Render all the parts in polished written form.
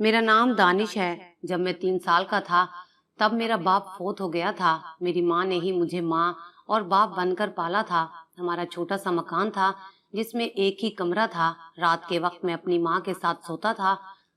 मेरा नाम दानिश है। जब मैं 3 साल का था तब मेरा बाप फौत हो गया था। मेरी माँ ने ही मुझे माँ और बाप बनकर पाला था। हमारा छोटा सा मकान था जिसमें एक ही कमरा था। रात के वक्त मैं अपनी माँ के साथ सोता था।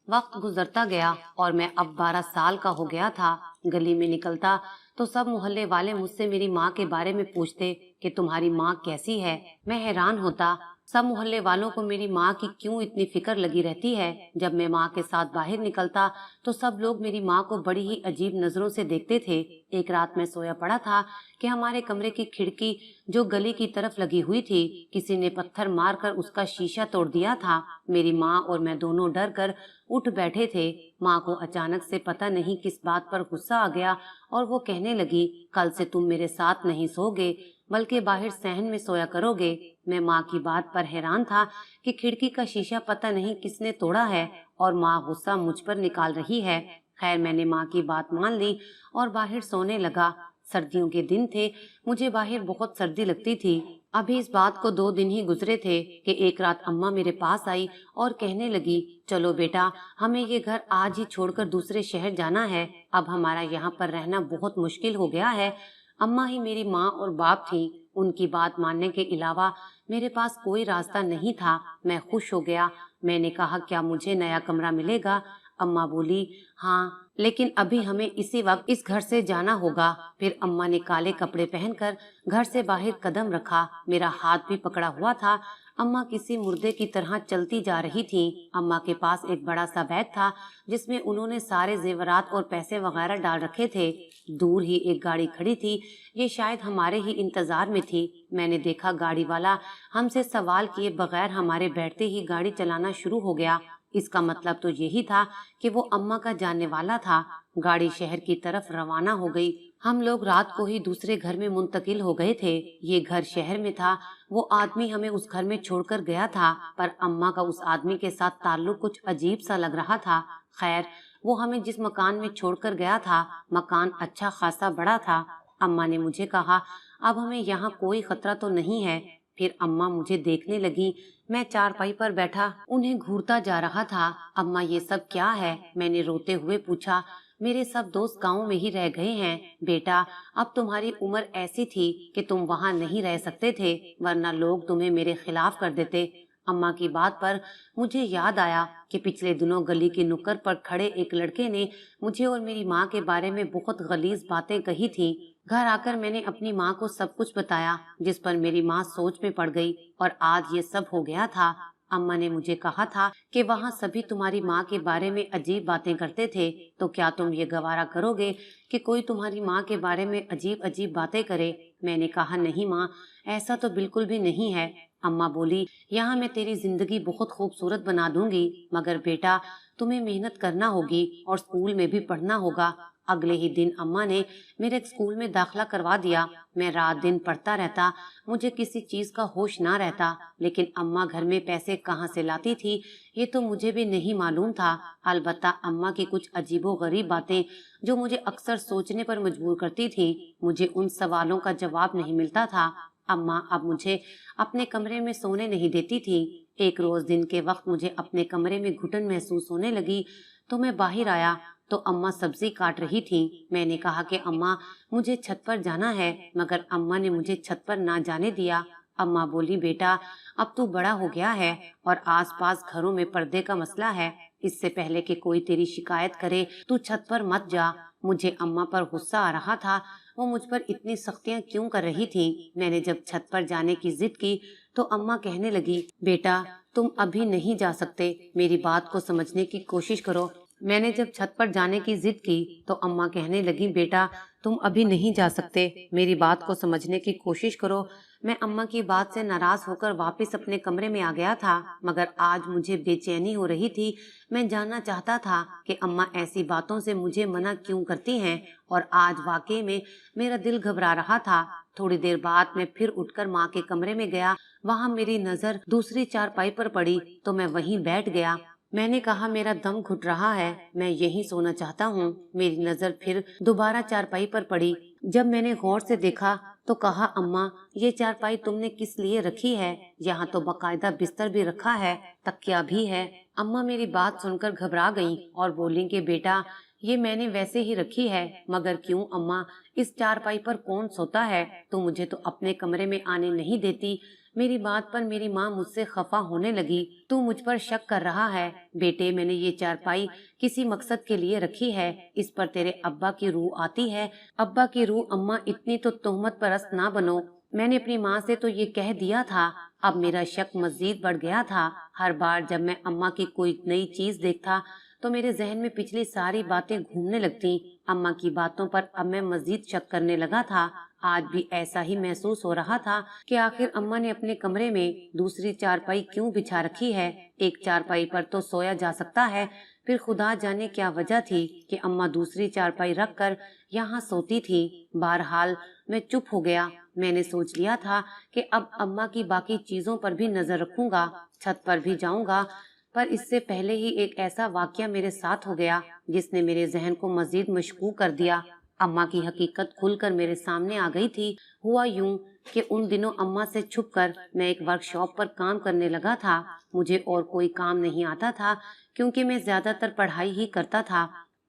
वक्त गुजरता गया और मैं अब 12 साल का हो गया था। गली में निकलता तो सब मोहल्ले वाले मुझसे मेरी माँ के बारे में पूछते कि तुम्हारी माँ कैसी है। मैं हैरान होता, सब मोहल्ले वालों को मेरी माँ की क्यों इतनी फिक्र लगी रहती है। जब मैं माँ के साथ बाहर निकलता तो सब लोग मेरी माँ को बड़ी ही अजीब नजरों से देखते थे। एक रात मैं सोया पड़ा था कि हमारे कमरे की खिड़की जो गली की तरफ लगी हुई थी, किसी ने पत्थर मारकर उसका शीशा तोड़ दिया था। मेरी माँ और मैं दोनों डर कर उठ बैठे थे। माँ को अचानक से पता नहीं किस बात पर गुस्सा आ गया और वो कहने लगी, कल से तुम मेरे साथ नहीं सोगे बल्कि बाहर सहन में सोया करोगे। मैं माँ की बात पर हैरान था कि खिड़की का शीशा पता नहीं किसने तोड़ा है और माँ गुस्सा मुझ पर निकाल रही है। खैर मैंने माँ की बात मान ली और बाहर सोने लगा। सर्दियों के दिन थे, मुझे बाहर बहुत सर्दी लगती थी। अभी इस बात को 2 दिन ही गुजरे थे कि एक रात अम्मा मेरे पास आई और कहने लगी, चलो बेटा, हमें ये घर आज ही छोड़कर दूसरे शहर जाना है। अब हमारा यहाँ पर रहना बहुत मुश्किल हो गया है। अम्मा ही मेरी माँ और बाप थी। उनकी बात मानने के अलावा मेरे पास कोई रास्ता नहीं था। मैं खुश हो गया। मैंने कहा, क्या मुझे नया कमरा मिलेगा? अम्मा बोली, हाँ, लेकिन अभी हमें इसी वक्त इस घर से जाना होगा। फिर अम्मा ने काले कपड़े पहनकर घर से बाहर कदम रखा। मेरा हाथ भी पकड़ा हुआ था। अम्मा किसी मुर्दे की तरह चलती जा रही थी। अम्मा के पास एक बड़ा सा बैग था जिसमें उन्होंने सारे जेवरात और पैसे वगैरह डाल रखे थे। दूर ही एक गाड़ी खड़ी थी। ये शायद हमारे ही इंतजार में थी। मैंने देखा गाड़ी वाला हमसे सवाल किए बगैर हमारे बैठते ही गाड़ी चलाना शुरू हो गया। इसका मतलब तो यही था कि वो अम्मा का जानने वाला था। गाड़ी शहर की तरफ रवाना हो गई। हम लोग रात को ही दूसरे घर में मुंतकिल हो गए थे। ये घर शहर में था। वो आदमी हमें उस घर में छोड़कर गया था, पर अम्मा का उस आदमी के साथ ताल्लुक कुछ अजीब सा लग रहा था। खैर, वो हमें जिस मकान में छोड़कर गया था, मकान अच्छा खासा बड़ा था। अम्मा ने मुझे कहा, अब हमें यहाँ कोई खतरा तो नहीं है। फिर अम्मा मुझे देखने लगी। मैं चारपाई पर बैठा उन्हें घूरता जा रहा था। अम्मा, ये सब क्या है? मैंने रोते हुए पूछा। मेरे सब दोस्त गांव में ही रह गए हैं बेटा। अब तुम्हारी उम्र ऐसी थी कि तुम वहाँ नहीं रह सकते थे, वरना लोग तुम्हें मेरे खिलाफ कर देते। अम्मा की बात पर मुझे याद आया कि पिछले दिनों गली की नुक्कड़ पर खड़े एक लड़के ने मुझे और मेरी माँ के बारे में बहुत गलीज बातें कही थी। घर आकर मैंने अपनी माँ को सब कुछ बताया, जिस पर मेरी माँ सोच में पड़ गई और आज ये सब हो गया था। अम्मा ने मुझे कहा था कि वहाँ सभी तुम्हारी माँ के बारे में अजीब बातें करते थे, तो क्या तुम ये गवारा करोगे कि कोई तुम्हारी माँ के बारे में अजीब अजीब बातें करे? मैंने कहा, नहीं माँ, ऐसा तो बिल्कुल भी नहीं है। अम्मा बोली, यहाँ मैं तेरी जिंदगी बहुत खूबसूरत बना दूंगी, मगर बेटा तुम्हें मेहनत करना होगी और स्कूल में भी पढ़ना होगा। अगले ही दिन अम्मा ने मेरे स्कूल में दाखिला करवा दिया। मैं रात दिन पढ़ता रहता, मुझे किसी चीज का होश ना रहता। लेकिन अम्मा घर में पैसे कहाँ से लाती थी ये तो मुझे भी नहीं मालूम था। अलबत्ता अम्मा की कुछ अजीबोगरीब बातें जो मुझे अक्सर सोचने पर मजबूर करती थी। मुझे उन सवालों का जवाब नहीं मिलता था। अम्मा अब मुझे अपने कमरे में सोने नहीं देती थी। एक रोज दिन के वक्त मुझे अपने कमरे में घुटन महसूस होने लगी तो मैं बाहर आया तो अम्मा सब्जी काट रही थी। मैंने कहा कि अम्मा, मुझे छत पर जाना है, मगर अम्मा ने मुझे छत पर ना जाने दिया। अम्मा बोली, बेटा अब तू बड़ा हो गया है और आसपास घरों में पर्दे का मसला है। इससे पहले कि कोई तेरी शिकायत करे तू छत पर मत जा। मुझे अम्मा पर गुस्सा आ रहा था। वो मुझ पर इतनी सख्तियां क्यों कर रही थी? मैंने जब छत पर जाने की जिद की तो अम्मा कहने लगी, बेटा तुम अभी नहीं जा सकते, मेरी बात को समझने की कोशिश करो। मैंने जब छत पर जाने की जिद की तो अम्मा कहने लगी, बेटा तुम अभी नहीं जा सकते, मेरी बात को समझने की कोशिश करो। मैं अम्मा की बात से नाराज होकर वापस अपने कमरे में आ गया था, मगर आज मुझे बेचैनी हो रही थी। मैं जानना चाहता था कि अम्मा ऐसी बातों से मुझे मना क्यों करती हैं, और आज वाकई में मेरा दिल घबरा रहा था। थोड़ी देर बाद मैं फिर उठकर माँ के कमरे में गया। वहाँ मेरी नजर दूसरी चारपाई पर पड़ी तो मैं वहीं बैठ गया। मैंने कहा, मेरा दम घुट रहा है, मैं यहीं सोना चाहता हूँ। मेरी नजर फिर दोबारा चारपाई पर पड़ी। जब मैंने गौर से देखा तो कहा, अम्मा ये चारपाई तुमने किस लिए रखी है? यहाँ तो बाकायदा बिस्तर भी रखा है, तकिया भी है। अम्मा मेरी बात सुनकर घबरा गईं और बोली कि बेटा ये मैंने वैसे ही रखी है। मगर क्यों अम्मा, इस चारपाई पर कौन सोता है? तुम मुझे तो अपने कमरे में आने नहीं देती। मेरी बात पर मेरी माँ मुझसे खफा होने लगी। तू मुझ पर शक कर रहा है? बेटे मैंने ये चारपाई किसी मकसद के लिए रखी है। इस पर तेरे अब्बा की रूह आती है। अब्बा की रूह? अम्मा इतनी तो तोहमत परस्त ना बनो। मैंने अपनी माँ से तो ये कह दिया था। अब मेरा शक मजीद बढ़ गया था। हर बार जब मैं अम्मा की कोई नई चीज देखता तो मेरे जहन में पिछली सारी बातें घूमने लगती। अम्मा की बातों पर अब मैं मजीद शक करने लगा था। आज भी ऐसा ही महसूस हो रहा था कि आखिर अम्मा ने अपने कमरे में दूसरी चारपाई क्यों बिछा रखी है? एक चारपाई पर तो सोया जा सकता है। फिर खुदा जाने क्या वजह थी कि अम्मा दूसरी चारपाई रख कर यहाँ सोती थी। बहरहाल मैं चुप हो गया। मैंने सोच लिया था कि अब अम्मा की बाकी चीजों पर भी नजर रखूंगा, छत पर भी जाऊंगा। पर इससे पहले ही एक ऐसा वाकया मेरे साथ हो गया जिसने मेरे जहन को मजीद मशकूक कर दिया। अम्मा की हकीकत खुलकर मेरे सामने आ गई थी। हुआ यूं कि उन दिनों अम्मा से छुपकर मैं एक वर्कशॉप पर काम करने लगा था। मुझे और कोई काम नहीं आता था क्योंकि मैं ज्यादातर पढ़ाई ही करता था।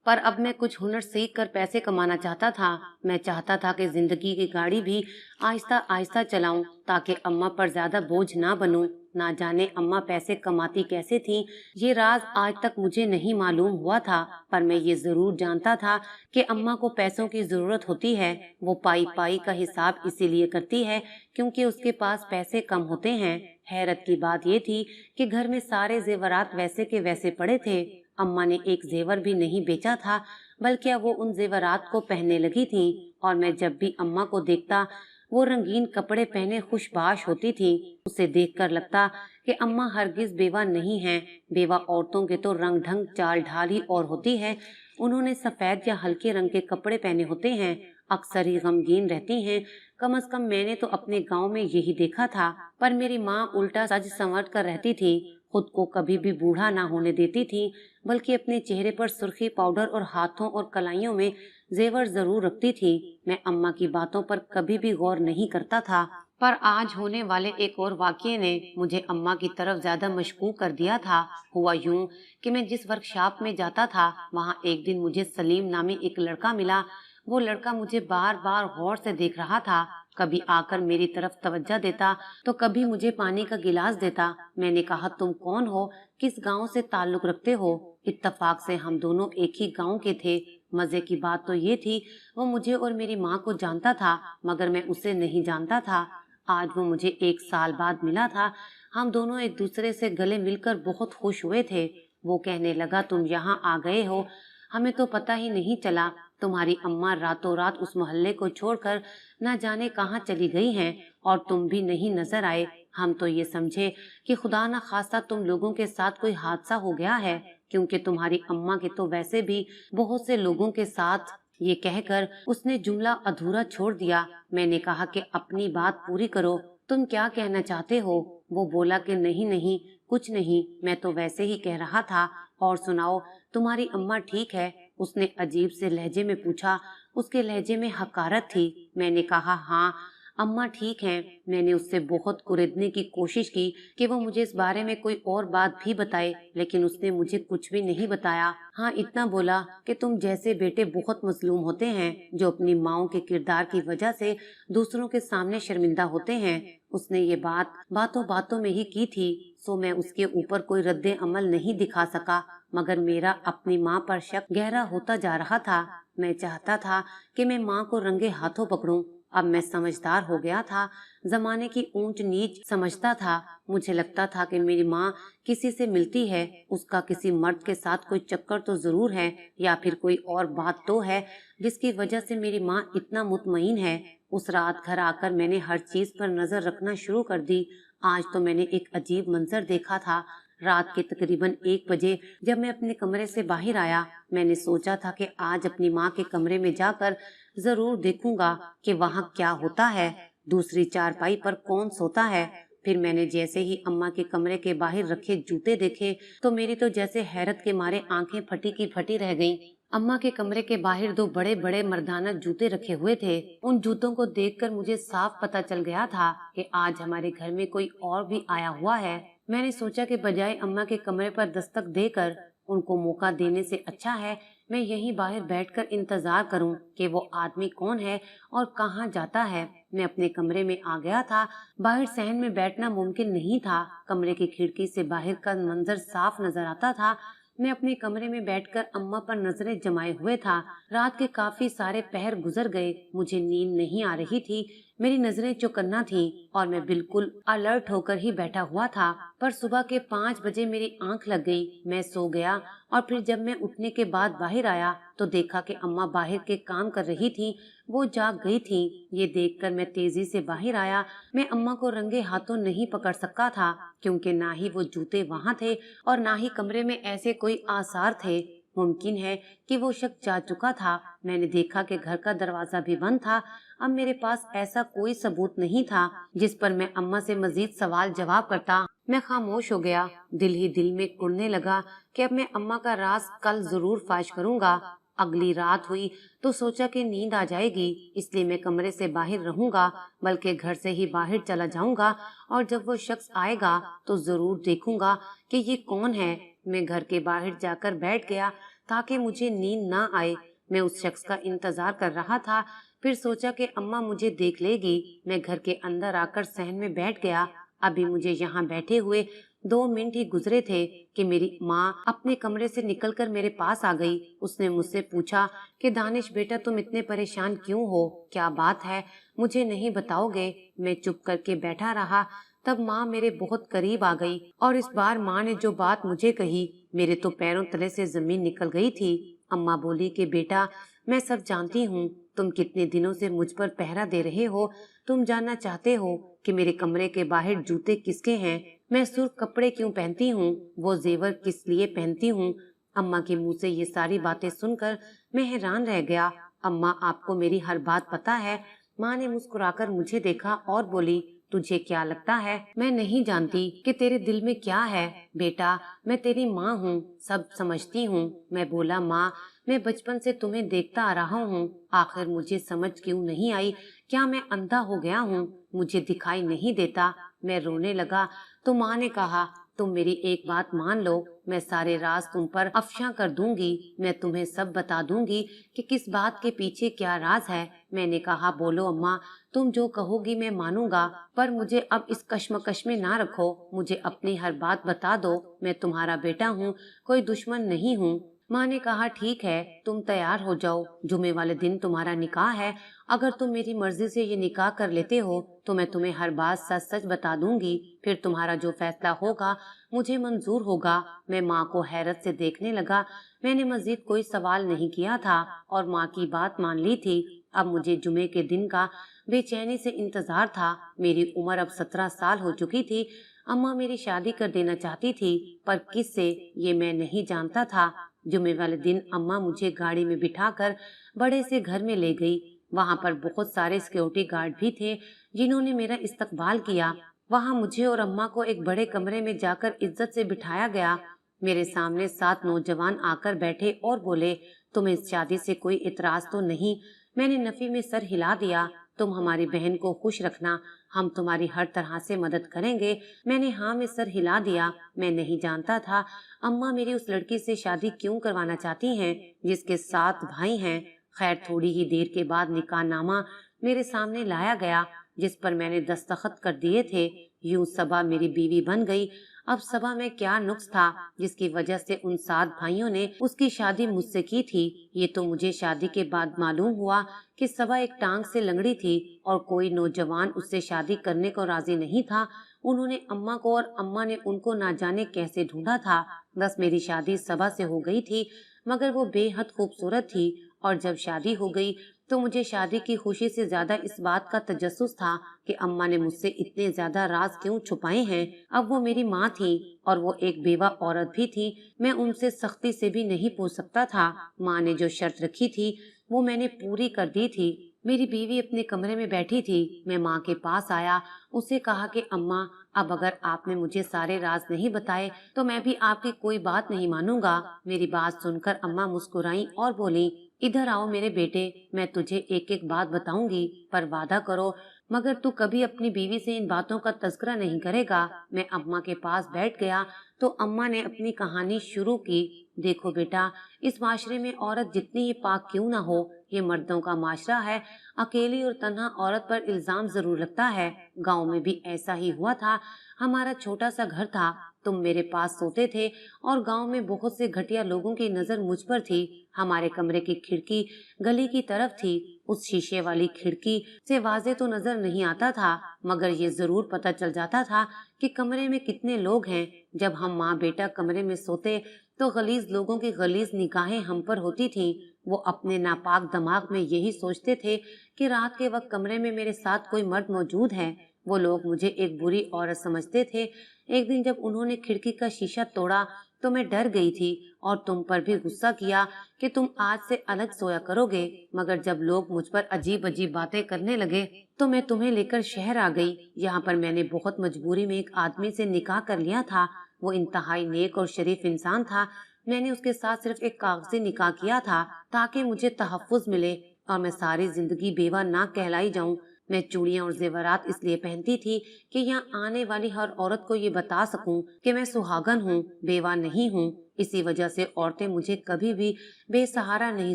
पर अब मैं कुछ हुनर सीख कर पैसे कमाना चाहता था। मैं चाहता था कि जिंदगी की गाड़ी भी आहिस्ता आहिस्ता चलाऊं ताकि अम्मा पर ज्यादा बोझ ना बनूं। ना जाने अम्मा पैसे कमाती कैसे थी, ये राज आज तक मुझे नहीं मालूम हुआ था। पर मैं ये जरूर जानता था कि अम्मा को पैसों की जरूरत होती है। वो पाई पाई का हिसाब इसीलिए करती है क्योंकि उसके पास पैसे कम होते हैं। हैरत की बात ये थी कि घर में सारे जेवरात वैसे के वैसे पड़े थे। अम्मा ने एक जेवर भी नहीं बेचा था, बल्कि वो उन जेवरात को पहनने लगी थी। और मैं जब भी अम्मा को देखता वो रंगीन कपड़े पहने खुशबाश होती थी। उसे देखकर लगता कि अम्मा हरगिज बेवा नहीं है। बेवा औरतों के तो रंग ढंग चाल ढाल ही और होती है। उन्होंने सफेद या हल्के रंग के कपड़े पहने होते हैं, अक्सर ही गमगीन रहती हैं। कम से कम मैंने तो अपने गांव में यही देखा था। पर मेरी माँ उल्टा सज संवर कर रहती थी। खुद को कभी भी बूढ़ा ना होने देती थी, बल्कि अपने चेहरे पर सुर्खी पाउडर और हाथों और कलाइयों में जेवर जरूर रखती थी। मैं अम्मा की बातों पर कभी भी गौर नहीं करता था। पर आज होने वाले एक और वाकये ने मुझे अम्मा की तरफ ज्यादा मशकूक कर दिया था। हुआ यूं कि मैं जिस वर्कशॉप में जाता था वहाँ एक दिन मुझे सलीम नामी एक लड़का मिला। वो लड़का मुझे बार बार गौर से देख रहा था। कभी आकर मेरी तरफ तवज्जो देता तो कभी मुझे पानी का गिलास देता। मैंने कहा, तुम कौन हो? किस गांव से ताल्लुक रखते हो? इत्तफाक से हम दोनों एक ही गांव के थे। मजे की बात तो ये थी वो मुझे और मेरी माँ को जानता था, मगर मैं उसे नहीं जानता था। आज वो मुझे एक साल बाद मिला था। हम दोनों एक दूसरे से गले मिलकर बहुत खुश हुए थे। वो कहने लगा, तुम यहाँ आ गए हो, हमें तो पता ही नहीं चला। तुम्हारी अम्मा रातों रात उस मोहल्ले को छोड़कर न जाने कहाँ चली गई हैं और तुम भी नहीं नजर आए। हम तो ये समझे कि खुदा न खास्ता तुम लोगों के साथ कोई हादसा हो गया है, क्योंकि तुम्हारी अम्मा के तो वैसे भी बहुत से लोगों के साथ। ये कहकर उसने जुमला अधूरा छोड़ दिया। मैंने कहा कि अपनी बात पूरी करो, तुम क्या कहना चाहते हो? वो बोला कि नहीं नहीं, कुछ नहीं, मैं तो वैसे ही कह रहा था। और सुनाओ, तुम्हारी अम्मा ठीक है? उसने अजीब से लहजे में पूछा। उसके लहजे में हकारत थी। मैंने कहा, हाँ अम्मा ठीक हैं। मैंने उससे बहुत कुरेदने की कोशिश की कि वो मुझे इस बारे में कोई और बात भी बताए, लेकिन उसने मुझे कुछ भी नहीं बताया। हाँ इतना बोला कि तुम जैसे बेटे बहुत मजलूम होते हैं जो अपनी माओ के किरदार की वजह से दूसरों के सामने शर्मिंदा होते हैं। उसने ये बात बातों बातों में ही की थी, सो मैं उसके ऊपर कोई रद्दे अमल नहीं दिखा सका। मगर मेरा अपनी माँ पर शक गहरा होता जा रहा था। मैं चाहता था कि मैं माँ को रंगे हाथों पकड़ूं। अब मैं समझदार हो गया था, जमाने की ऊंच नीच समझता था। मुझे लगता था कि मेरी माँ किसी से मिलती है, उसका किसी मर्द के साथ कोई चक्कर तो जरूर है, या फिर कोई और बात तो है जिसकी वजह से मेरी माँ इतना मुतमईन है। उस रात घर आकर मैंने हर चीज पर नजर रखना शुरू कर दी। आज तो मैंने एक अजीब मंजर देखा था। रात के तकरीबन 1 बजे जब मैं अपने कमरे से बाहर आया, मैंने सोचा था कि आज अपनी माँ के कमरे में जाकर जरूर देखूंगा कि वहाँ क्या होता है, दूसरी चारपाई पर कौन सोता है। फिर मैंने जैसे ही अम्मा के कमरे के बाहर रखे जूते देखे तो मेरी तो जैसे हैरत के मारे आंखें फटी की फटी रह गईं। अम्मा के कमरे के बाहर दो बड़े बड़े मर्दाना जूते रखे हुए थे। उन जूतों को देखकर मुझे साफ पता चल गया था कि आज हमारे घर में कोई और भी आया हुआ है। मैंने सोचा कि बजाय अम्मा के कमरे पर दस्तक देकर उनको मौका देने से अच्छा है मैं यहीं बाहर बैठकर इंतजार करूं कि वो आदमी कौन है और कहाँ जाता है। मैं अपने कमरे में आ गया था। बाहर सहन में बैठना मुमकिन नहीं था। कमरे की खिड़की से बाहर का मंजर साफ नजर आता था। मैं अपने कमरे में बैठकर अम्मा पर नजरें जमाए हुए था। रात के काफी सारे पहर गुजर गए। मुझे नींद नहीं आ रही थी। मेरी नजरें चौकन्ना थीं और मैं बिल्कुल अलर्ट होकर ही बैठा हुआ था। पर सुबह के 5 बजे मेरी आंख लग गई। मैं सो गया और फिर जब मैं उठने के बाद बाहर आया तो देखा कि अम्मा बाहर के काम कर रही थी। वो जाग गई थी। ये देखकर मैं तेजी से बाहर आया। मैं अम्मा को रंगे हाथों नहीं पकड़ सका था क्योंकि ना ही वो जूते वहां थे और ना ही कमरे में ऐसे कोई आसार थे। मुमकिन है कि वो शख्स जा चुका था। मैंने देखा कि घर का दरवाजा भी बंद था। अब मेरे पास ऐसा कोई सबूत नहीं था जिस पर मैं अम्मा से मजीद सवाल जवाब करता। मैं खामोश हो गया। दिल ही दिल में कुढ़ने लगा कि अब मैं अम्मा का राज कल जरूर फाश करूंगा। अगली रात हुई तो सोचा कि नींद आ जाएगी, इसलिए मैं कमरे से बाहर रहूंगा, बल्कि घर से ही बाहर चला जाऊंगा और जब वो शख्स आएगा तो जरूर देखूंगा कि ये कौन है। मैं घर के बाहर जाकर बैठ गया ताकि मुझे नींद ना आए। मैं उस शख्स का इंतजार कर रहा था। फिर सोचा कि अम्मा मुझे देख लेगी। मैं घर के अंदर आकर सहन में बैठ गया। अभी मुझे यहाँ बैठे हुए 2 मिनट ही गुजरे थे कि मेरी माँ अपने कमरे से निकलकर मेरे पास आ गई। उसने मुझसे पूछा कि दानिश बेटा तुम इतने परेशान क्यों हो, क्या बात है, मुझे नहीं बताओगे? मैं चुप करके बैठा रहा। तब माँ मेरे बहुत करीब आ गई और इस बार माँ ने जो बात मुझे कही मेरे तो पैरों तले से जमीन निकल गई थी। अम्मा बोली कि बेटा मैं सब जानती हूँ, तुम कितने दिनों से मुझ पर पहरा दे रहे हो। तुम जानना चाहते हो कि मेरे कमरे के बाहर जूते किसके हैं, मैं सुर्ख कपड़े क्यों पहनती हूँ, वो जेवर किस लिए पहनती हूँ। अम्मा के मुंह से ये सारी बातें सुनकर मैं हैरान रह गया। अम्मा आपको मेरी हर बात पता है? माँ ने मुस्कुराकर मुझे देखा और बोली तुझे क्या लगता है मैं नहीं जानती कि तेरे दिल में क्या है? बेटा मैं तेरी माँ हूँ, सब समझती हूँ। मैं बोला माँ मैं बचपन से तुम्हें देखता आ रहा हूँ, आखिर मुझे समझ क्यों नहीं आई? क्या मैं अंधा हो गया हूँ, मुझे दिखाई नहीं देता? मैं रोने लगा तो माँ ने कहा तुम मेरी एक बात मान लो, मैं सारे राज तुम पर अफशा कर दूंगी। मैं तुम्हें सब बता दूंगी कि किस बात के पीछे क्या राज है। मैंने कहा बोलो अम्मा, तुम जो कहोगी मैं मानूंगा, पर मुझे अब इस कश्मकश में ना रखो, मुझे अपनी हर बात बता दो। मैं तुम्हारा बेटा हूँ, कोई दुश्मन नहीं हूँ। माँ ने कहा ठीक है, तुम तैयार हो जाओ, जुमे वाले दिन तुम्हारा निकाह है। अगर तुम मेरी मर्जी से ये निकाह कर लेते हो तो मैं तुम्हें हर बात सच सच बता दूंगी, फिर तुम्हारा जो फैसला होगा मुझे मंजूर होगा। मैं माँ को हैरत से देखने लगा। मैंने मजीद कोई सवाल नहीं किया था और माँ की बात मान ली थी। अब मुझे जुमे के दिन का बेचैनी से इंतजार था। मेरी उम्र अब 17 साल हो चुकी थी। अम्मा मेरी शादी कर देना चाहती थी, पर किससे ये मैं नहीं जानता था। जुमे वाले दिन अम्मा मुझे गाड़ी में बिठाकर बड़े से घर में ले गई। वहाँ पर बहुत सारे सिक्योरिटी गार्ड भी थे जिन्होंने मेरा इस्तकबाल किया। वहाँ मुझे और अम्मा को एक बड़े कमरे में जाकर इज्जत से बिठाया गया। मेरे सामने 7 नौजवान आकर बैठे और बोले तुम्हें इस शादी से कोई इतराज तो नहीं? मैंने नफी में सर हिला दिया। तुम हमारी बहन को खुश रखना, हम तुम्हारी हर तरह से मदद करेंगे। मैंने हाँ में सर हिला दिया। मैं नहीं जानता था अम्मा मेरी उस लड़की से शादी क्यों करवाना चाहती हैं जिसके 7 भाई हैं। खैर थोड़ी ही देर के बाद निकाहनामा मेरे सामने लाया गया जिस पर मैंने दस्तखत कर दिए थे। यूं सबा मेरी बीवी बन गई। अब सबा में क्या नुक्स था जिसकी वजह से उन 7 भाइयों ने उसकी शादी मुझसे की थी? ये तो मुझे शादी के बाद मालूम हुआ कि सबा एक टांग से लंगड़ी थी और कोई नौजवान उससे शादी करने को राजी नहीं था। उन्होंने अम्मा को और अम्मा ने उनको ना जाने कैसे ढूंढा था। बस मेरी शादी सबा से हो गई थी, मगर वो बेहद खूबसूरत थी और जब शादी हो गई तो मुझे शादी की खुशी से ज्यादा इस बात का तजस्सुस था कि अम्मा ने मुझसे इतने ज्यादा राज क्यों छुपाए हैं। अब वो मेरी माँ थी और वो एक बेवा औरत भी थी। मैं उनसे सख्ती से भी नहीं पूछ सकता था। माँ ने जो शर्त रखी थी वो मैंने पूरी कर दी थी। मेरी बीवी अपने कमरे में बैठी थी। मैं माँ के पास आया, उससे कहा कि अम्मा, अब अगर आपने मुझे सारे राज नहीं बताए तो मैं भी आपकी कोई बात नहीं मानूंगा। मेरी बात सुनकर अम्मा मुस्कुराई और बोली, इधर आओ मेरे बेटे, मैं तुझे एक एक बात बताऊंगी, पर वादा करो मगर तू कभी अपनी बीवी से इन बातों का तज़किरा नहीं करेगा। मैं अम्मा के पास बैठ गया तो अम्मा ने अपनी कहानी शुरू की। देखो बेटा, इस माशरे में औरत जितनी ही पाक क्यों ना हो, ये मर्दों का माशरा है। अकेली और तन्हा औरत पर इल्जाम जरूर लगता है। गांव में भी ऐसा ही हुआ था। हमारा छोटा सा घर था, तुम मेरे पास सोते थे और गांव में बहुत से घटिया लोगों की नजर मुझ पर थी। हमारे कमरे की खिड़की गली की तरफ थी। उस शीशे वाली खिड़की से वाजे तो नजर नहीं आता था, मगर ये जरूर पता चल जाता था कि कमरे में कितने लोग हैं। जब हम माँ बेटा कमरे में सोते तो गलीज लोगों की गलीज निगाहें हम पर होती थीं। वो अपने नापाक दिमाग में यही सोचते थे कि रात के वक्त कमरे में मेरे साथ कोई मर्द मौजूद है। वो लोग मुझे एक बुरी औरत समझते थे। एक दिन जब उन्होंने खिड़की का शीशा तोड़ा तो मैं डर गई थी और तुम पर भी गुस्सा किया कि तुम आज से अलग सोया करोगे। मगर जब लोग मुझ पर अजीब अजीब बातें करने लगे तो मैं तुम्हें लेकर शहर आ गई। यहाँ पर मैंने बहुत मजबूरी में एक आदमी से निकाह कर लिया था। वो इंतहाई नेक और शरीफ इंसान था। मैंने उसके साथ सिर्फ एक कागजी निकाह किया था ताकि मुझे तहफ्फुज मिले और मैं सारी जिंदगी बेवा ना कहलाई जाऊं। मैं चूड़ियां और जेवरात इसलिए पहनती थी कि यहाँ आने वाली हर औरत को ये बता सकूं कि मैं सुहागन हूँ, बेवा नहीं हूँ। इसी वजह से औरतें मुझे कभी भी बेसहारा नहीं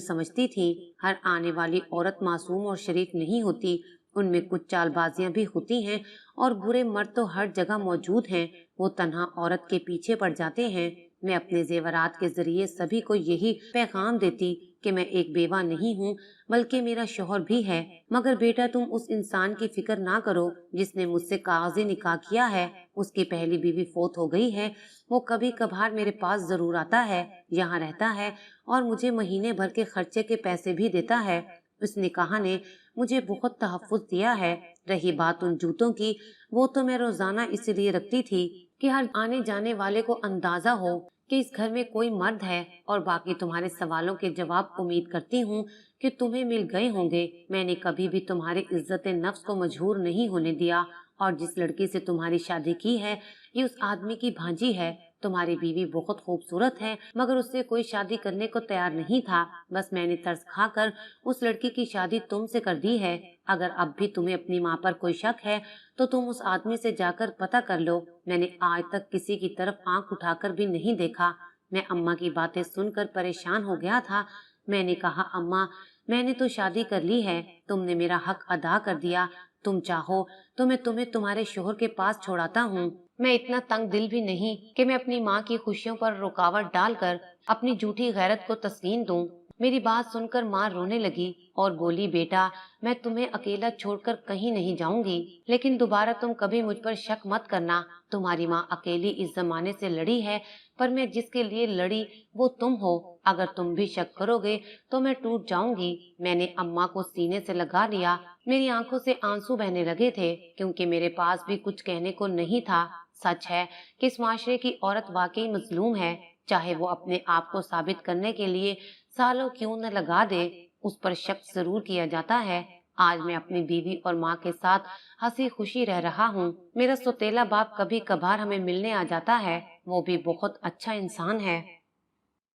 समझती थीं। हर आने वाली औरत मासूम और शरीफ नहीं होती, उनमें कुछ चालबाजियां भी होती हैं और बुरे मर्द तो हर जगह मौजूद हैं। वो तन्हा औरत के पीछे पड़ जाते हैं। मैं अपने जेवरात के जरिए सभी को यही पैगाम देती कि मैं एक बेवा नहीं हूँ, बल्कि मेरा शौहर भी है। मगर बेटा, तुम उस इंसान की फिक्र ना करो जिसने मुझसे कागजी निकाह किया है। उसकी पहली बीवी फौत हो गई है। वो कभी कभार मेरे पास जरूर आता है, यहाँ रहता है और मुझे महीने भर के खर्चे के पैसे भी देता है। उस निकाह ने मुझे बहुत तहफ्फुज दिया है। रही बात उन जूतों की, वो तो मैं रोजाना इसलिए रखती थी कि हर आने जाने वाले को अंदाजा हो कि इस घर में कोई मर्द है। और बाकी तुम्हारे सवालों के जवाब उम्मीद करती हूँ कि तुम्हें मिल गए होंगे। मैंने कभी भी तुम्हारी इज्जत नफ्स को मजबूर नहीं होने दिया। और जिस लड़की से तुम्हारी शादी की है, ये उस आदमी की भांजी है। तुम्हारी बीवी बहुत खूबसूरत है, मगर उससे कोई शादी करने को तैयार नहीं था। बस मैंने तरस खाकर उस लड़की की शादी तुमसे कर दी है। अगर अब भी तुम्हें अपनी माँ पर कोई शक है तो तुम उस आदमी से जाकर पता कर लो। मैंने आज तक किसी की तरफ आंख उठाकर भी नहीं देखा। मैं अम्मा की बातें सुनकर परेशान हो गया था। मैंने कहा, अम्मा, मैंने तो शादी कर ली है, तुमने मेरा हक अदा कर दिया। तुम चाहो तो मैं तुम्हें तुम्हारे शोहर के पास छोड़ाता हूँ। मैं इतना तंग दिल भी नहीं कि मैं अपनी माँ की खुशियों पर रुकावट डालकर अपनी झूठी गैरत को तस्लीम दूं। मेरी बात सुनकर माँ रोने लगी और बोली, बेटा, मैं तुम्हें अकेला छोड़कर कहीं नहीं जाऊंगी, लेकिन दोबारा तुम कभी मुझ पर शक मत करना। तुम्हारी माँ अकेली इस जमाने से लड़ी है, पर मैं जिसके लिए लड़ी वो तुम हो। अगर तुम भी शक करोगे तो मैं टूट जाऊंगी। मैंने अम्मा को सीने से लगा लिया। मेरी आंखों से आंसू बहने लगे थे, क्योंकि मेरे पास भी कुछ कहने को नहीं था। सच है कि इस माशरे की औरत वाकई मजलूम है। चाहे वो अपने आप को साबित करने के लिए सालों क्यों न लगा दे, उस पर शक जरूर किया जाता है। आज मैं अपनी बीवी और माँ के साथ हंसी खुशी रह रहा हूँ। मेरा सौतेला बाप कभी कभार हमें मिलने आ जाता है। वो भी बहुत अच्छा इंसान है।